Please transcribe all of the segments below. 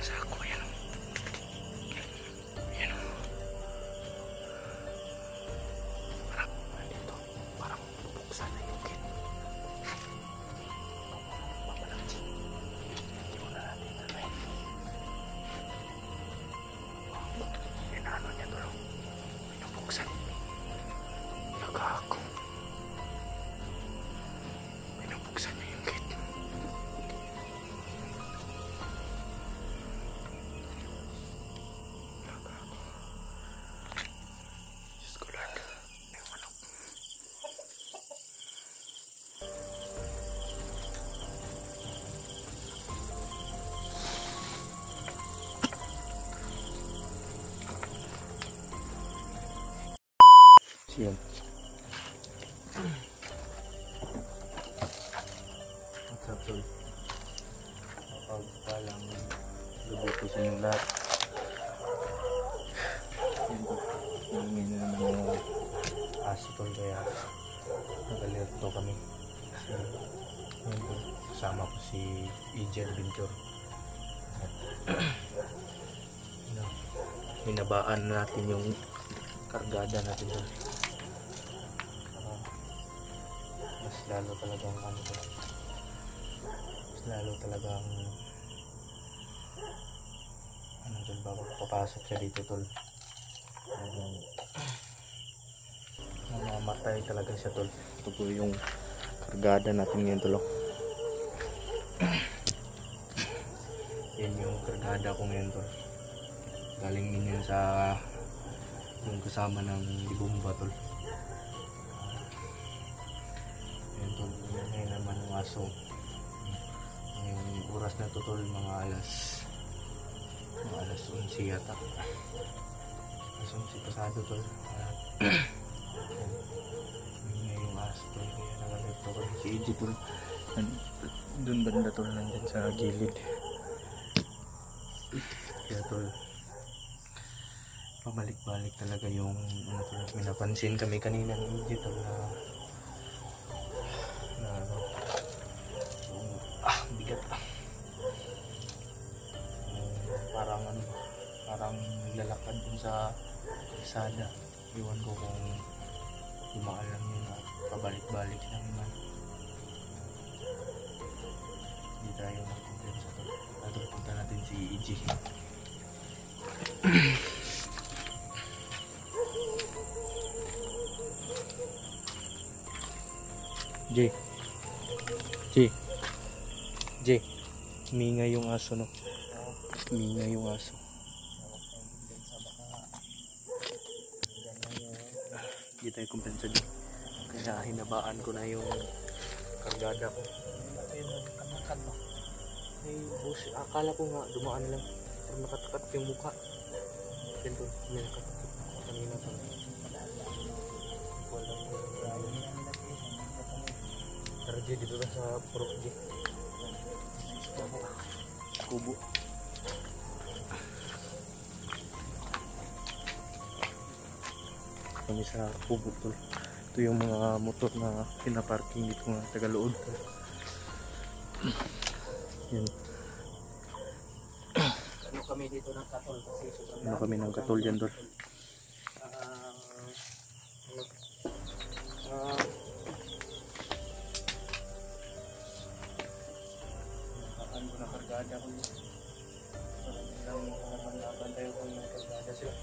ng sako. Ayan o. Ayan o. Parang dito. Parang bubuksan na yung gate. Mamalaki. Hindi mo na natin tanayin. Inaano niya to. Binubuksan. Nagahako. Binubuksan niya yung gate. Diyos ko Lord. May manok. Siyan. What's up, tol? Palang gabi ko sa inyo lahat. Yan po. Hingin na naman yung aso, tol, kaya nag-alerto kami. Kasi yan po, kasama ko si EJ Adventure. At binabaan natin yung kargada natin, tol. Mas lalo talagang tol, papasok siya dito, tol. Mamamatay talaga siya, tol. Ito po yung kargada natin ngayon, tol. Yan yung kargada ko ngayon, tol. Galing din yun sa yung kasama ng libumba, tol. Yan, tol. Ngayon naman yung aso. Yung oras na to, tol, mga alas 11 yata. Alas 11 pasado, tol. Ngayon yung aso, tol. Kaya nakalito ko si EJ, tol. Doon banda, tol, nandyan sa gilid. Kaya, tol, pabalik-balik talaga yung tol. May napansin kami kanina ni EJ, tol, bigat pa. Parang naglalakad dun sa kalsada. Iwan ko kung dumaan lang yun at pabalik-balik lang naman. Hindi tayo mag-complain sa to. At punta natin si EJ. J, minga yung aso, no? Minga yung aso. Hindi tayo kumpensa dyan. Kaya hinabaan ko na yung kargada ko. Ay, bus, akala ko nga dumaan lang. Pero nakatakat yung mukha. Ganito, may nakatakat kanina pa. Walang karga dito lang sa Prof. J. Kubo. Kami sa kubo, tol. Ito yung mga motor na pinaparking dito nga Tagalood. Yan. Ano kami dito ng katol kasi sobrang Ano kami ng katol dyan, tol? Nakaan ko na kargada ko yun. Parang lang bantay ko yung kargada sila.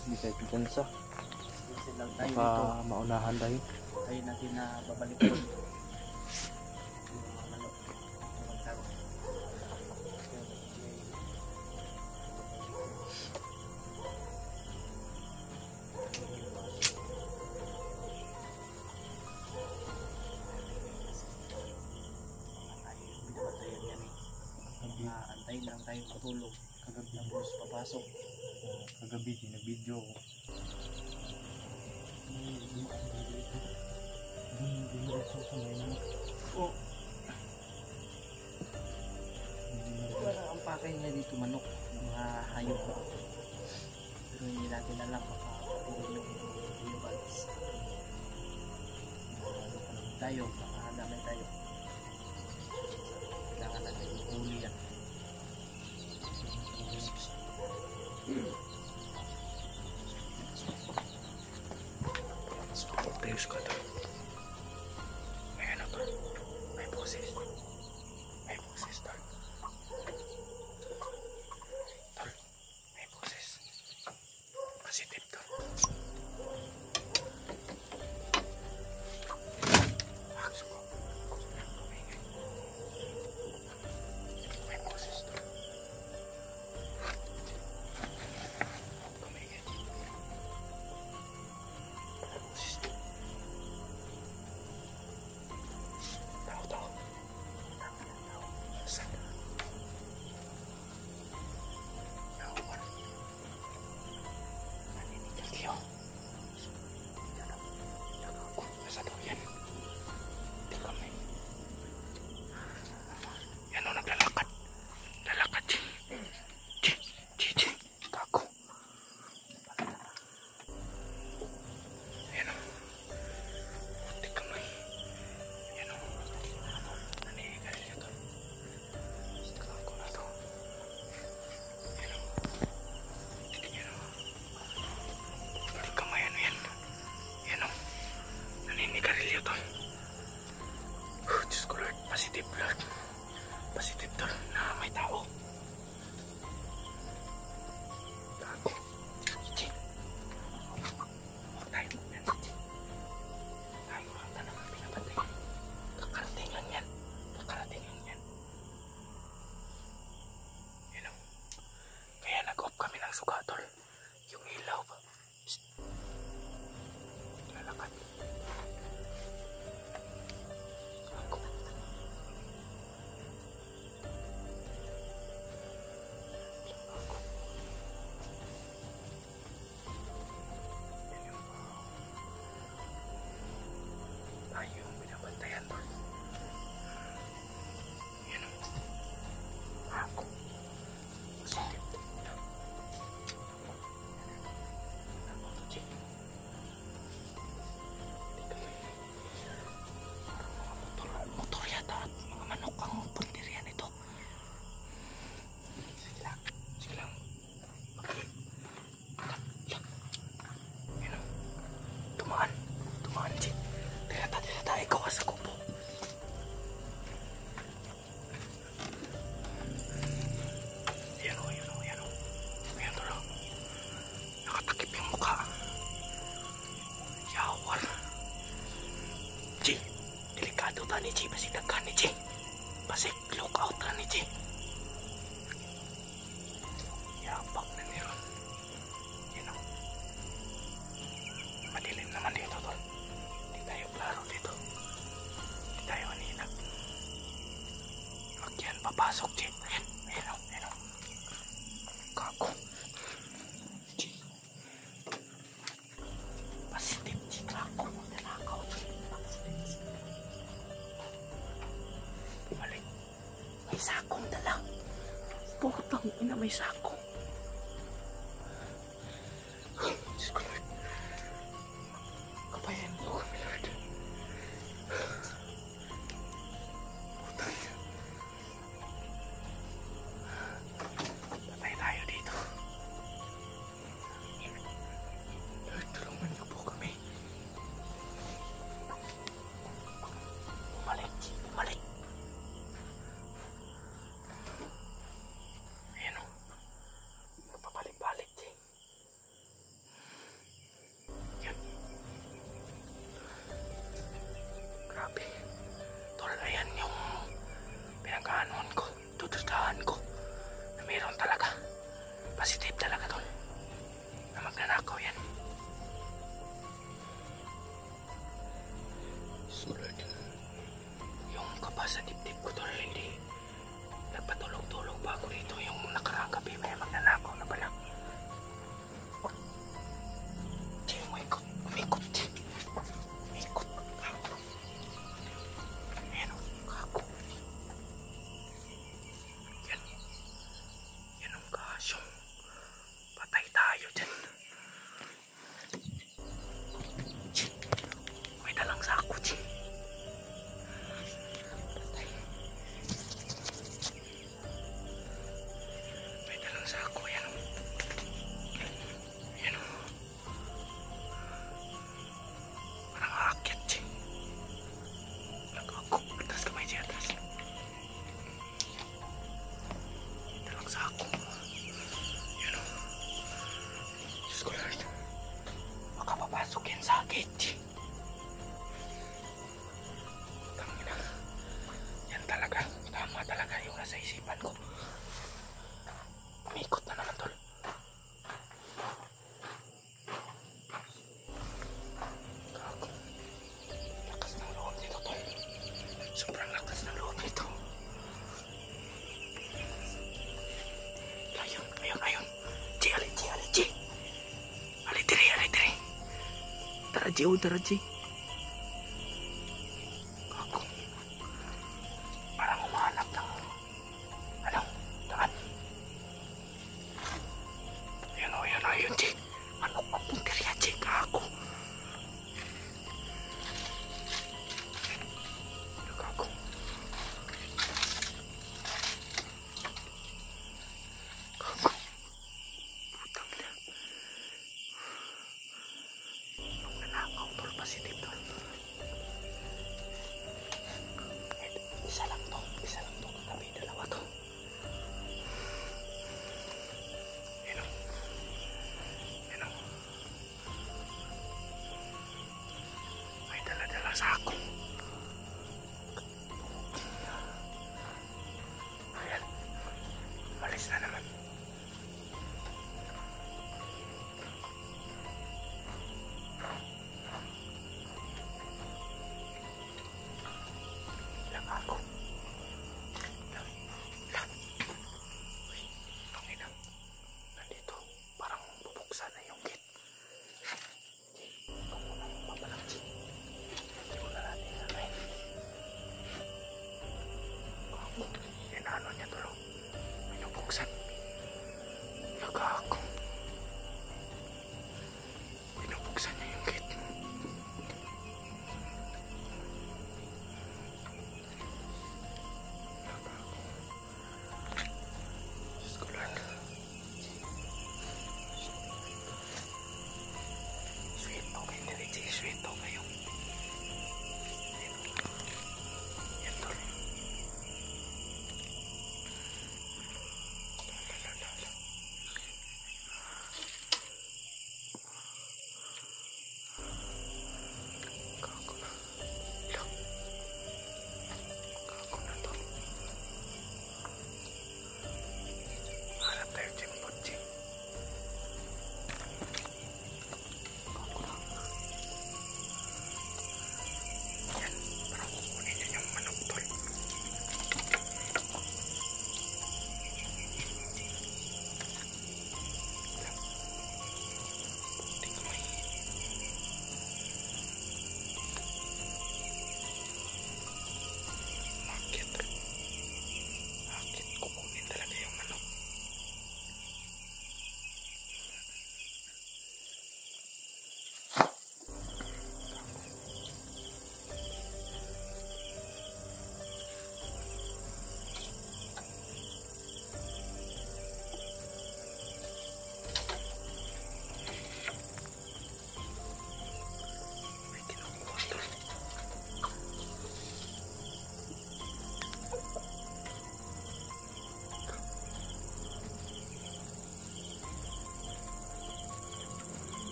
Hindi tayo pigansa. Kasi lang tayo Baka dito. maunahan tayo. Tayo natin na babalik ko. Antayin lang tayo matulog. Kagabi tapos papasok. Kagabi, na-video ko. Parang ang pakay niya dito manok. Mga hayop ba. Pero hindi natin alam makakapatuloy yung balis. Tayo, makakadamay tayo. Kailangan natin Mukhang punteriya nito. Sige lang. Sige lang. Okay. Yan o. Tumaan. Tumaan, Chi. Tira, ikaw sa kubo. Yan o. Ayan to lang. Nakatakip yung mukha. Yawar. Chi. Delikado ta ni Chi. Basig dagkan ni Chi. Basig look out ta ni Chi. Yapak na meron. Yan o. Madilim naman dito, tol. Hindi tayo klaro dito. Hindi tayo aninag. Wag yan, papasok, Chi. Ayan o. Kako. Chi. Positive, Chi. Kako. Nanakaw, Chi. Balik. May sakong dala. Putang ina, may sakong. Diyos ko, Lord. Kabayan mo kami, Lord. Putang ina. Patay tayo dito. Lord, tulungan niyo po kami. Bumalik. Ayan o. Magpapalik-balik, Chi. Yan. Grabe. Tol, ayan yung pinag-aanon ko. Tutustahan ko. Na mayroon talaga. Positive talaga, tol. Na magnanakaw yan. Sulat. Yung kaba sa dibdib ko, tol, hindi. Nagpatulog-tulog pa ako dito. Yung nakaraang gabi may magnanakaw na pala. Chi, umikot. Chi. Umikot. Kako. Ayan o. Kako. Yan ang kasyong. Patay tayo dyan. Chi. May dalang sako, Chi. Patay. May dalang sako. Ayan o. Ayan o. Parang aakyat, Chi. Nag-ako. Atas kamay, Chi. Atas. May dalang sako. Ayan o. Diyos ko, Lord. Baka papasok yan sa gate. Tangina. Yan talaga. Tama talaga yung nasa isipan ko. Umikot na naman, tol. Gago. Lakas ng loob nito, tol. Sobrang lakas ng loob nito. Ayun. Chi, ali, Chi. Ali, tiri. Tara, Chi. Gago. Parang umahanap ng daan. Ayun, Chi. Manok ang punteriya, Chi. Gago. Gago. Putang na. Nung nanakaw, tol, positive.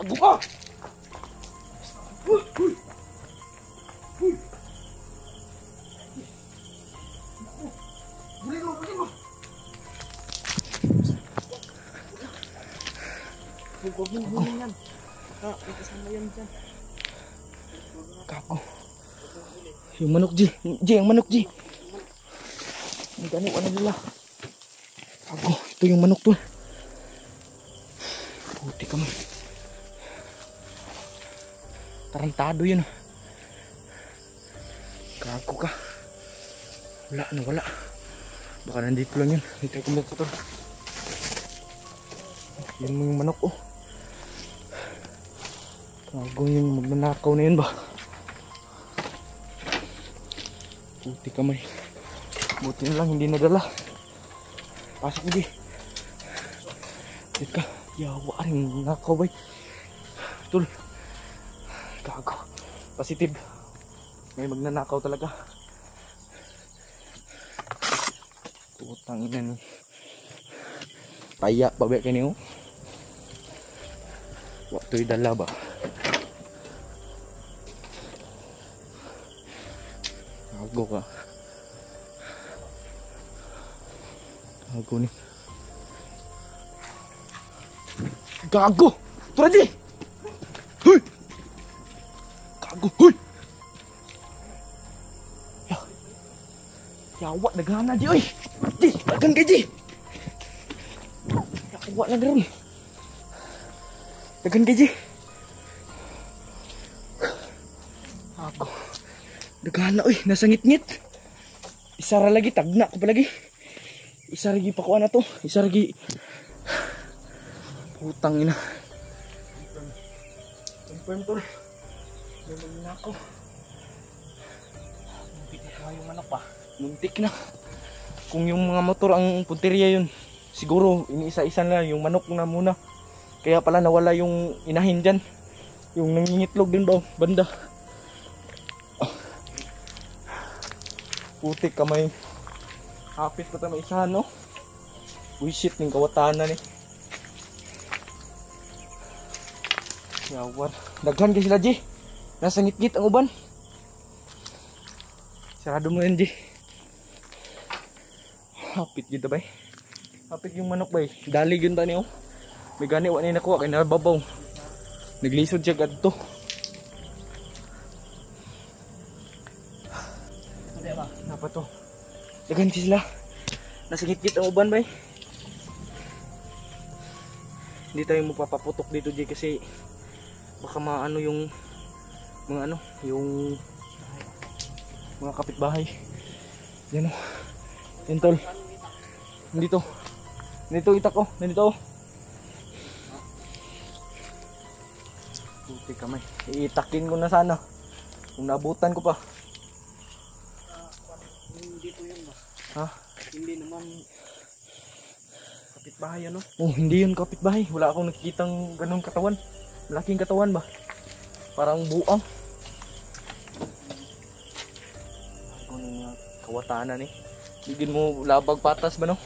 Gago ka! Huwag mo bulin yan. May kasama yan dyan. Gago. Yung manok, G. G, ang manok, G. Ang gani, ano nila. Gago, ito yung manok to. Puti ka mo. Tarantado yun. Gago ka. Wala na, wala. Baka nandito lang yun. Dito yung manok to. Yun mo yung manok, oh. Gago yung magnanakaw na yun ba? Puti kamay. Buti na lang hindi nadala. Pasok mo, G. Dito ka. Yawa rin nakaw bay. Tul. Gago. Positive. May magnanakaw talaga. Putang ina ni. Taya pa ba kayo niyo? Waktu dala ba? Gago ka. Gago ni. Gago! Tara di! Huy! Gago! Huy! Yawa, naghana di oy! Di! Bagan ka di! Yawa na rin! Dagan ka di! Gago! Naghana oy! Nasa ngit-ngit! Isara lagi, tagna ko pa lagi! Isa lagi pa ko na to! Isa lagi! Putang ina. Confirm tol. Lumayan na ako. Muntik na yung manok pa. Muntik na. Kung yung mga motor ang punteriya yun, siguro iniisa-isa na yung manok na muna. Kaya pala nawala yung inahin dyan. Yung nangingitlog din ba banda. Putik kamay. Hapit pa tayo may isa no. Uy shit ng kawatanan eh. Yawar. Daghan ka sila, G. Nasa ngit-ngit ang uban. Sarado mo yun, G. Hapit yun, bay. Hapit yung manok, bay. Dalig yun tani, oh. May gani, wala na nakuha. Kaya nababaw. Naglisod siya gadto. Napa to? Daghan ka sila. Nasa ngit-ngit ang uban, bay. Hindi tayo mapapaputok dito, G, kasi baka maano yung mga ano, yung mga kapitbahay. Yan o. Yan tol. Nandito. Nandito itak o. Nandito o. Puti kamay. Iitakin ko na sana. Kung naabutan ko pa. Hindi po yun ba? Ha? Hindi naman kapitbahay ano? Oh, hindi yun kapitbahay. Wala akong nakikitang ganun katawan. Malaking katawan ba? Parang buang. Ako ng kawatanan eh. Bigyan mo labag patas ba no?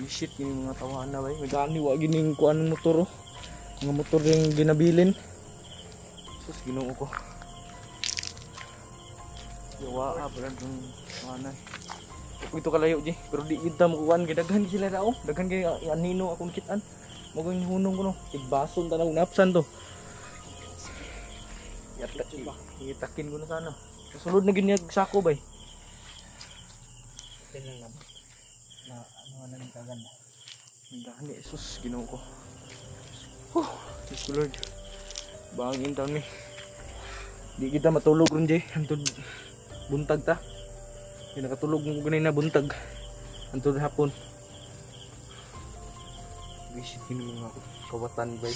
Shit yung mga tawanan na ba eh. May gani wag yung kuan ng motor oh. Mga motor yung ginabilin. Sus ginoo ko. Yawa pala yung mana. Ito kalayo di. Pero di kita mo kuan gidaghan sila dao. Daghan kay anino akong kitaan. Magong hunong ko no. Tigbason tanang napsan to. Itakin ko na sana. Kasunod na ginyag sako bay. Tingnan naman. Na ano na ng kaganda. Gani sus ginoo ko. Thank you Lord. Bangin taon mi. Di kita matulog ron jay. Antod buntag ta. Di nakatulog mo ganay na buntag. Antod hapon. Visit ini mga kawatan bay.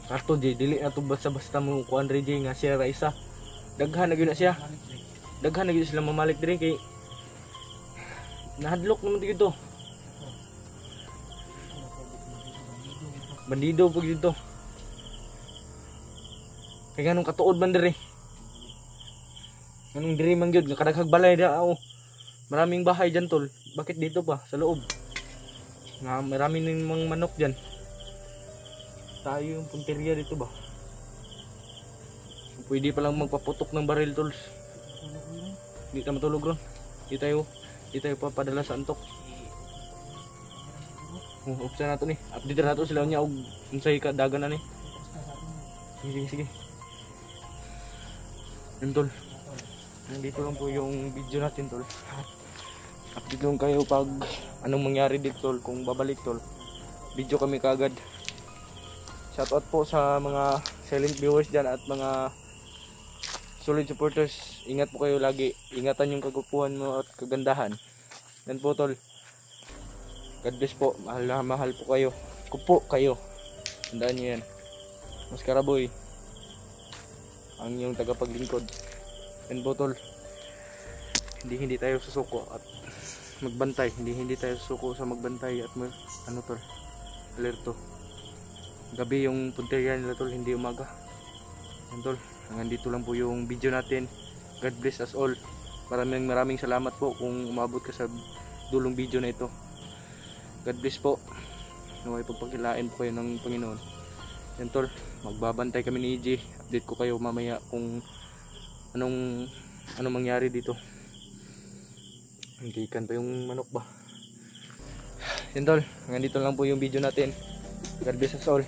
Karto jay dili na to basta-basta mo kuan re jay nga siya ra isa. Daghan na gyud na siya. Daghan na gyud sila mamalik diri kay nahadlok naman dito. Bandido pag dito. Kay ganong katuod man diri. Ganong diri man gyud nga kadaghag balay da. Maraming bahay dyan tol. Bakit dito pa sa loob? Marami ng mga manok dyan. Tayo yung punteriya dito ba? Pwede palang magpaputok ng baril tools. Hindi tayo matulog ron. Hindi tayo papadala sa antok. Upsa na ito ni. Update na ito sila niya. Unsay ka dagan na ni. Sige. Yun tol. Nandito lang po yung video natin tol. Update lang kayo pag anong mangyari dito tol. Kung babalik tol. Video kami kagad. Shoutout po sa mga silent viewers dyan at mga solid supporters. Ingat po kayo lagi. Ingatan yung kagupuhan mo at kagandahan. Yan po tol. God bless po. Mahal na mahal po kayo. Kupo kayo. Tandaan nyo yan. Maskara boy. Ang yung tagapaglingkod. Yan po tol. Hindi tayo susuko at magbantay. Hindi tayo susuko sa magbantay at ano tol. Alerto. Gabi yung punteriya nila tol. Hindi umaga. Yan tol. Hanggang dito lang po yung video natin. God bless us all. Maraming salamat po kung umabot ka sa dulong video na ito. God bless po. Naway pagpakilain po kayo ng Panginoon. Yan tol, magbabantay kami ni EJ. Update ko kayo mamaya kung anong mangyari dito. Hanggikan pa yung manok ba. Yan tol, hanggang dito lang po yung video natin. God bless us all.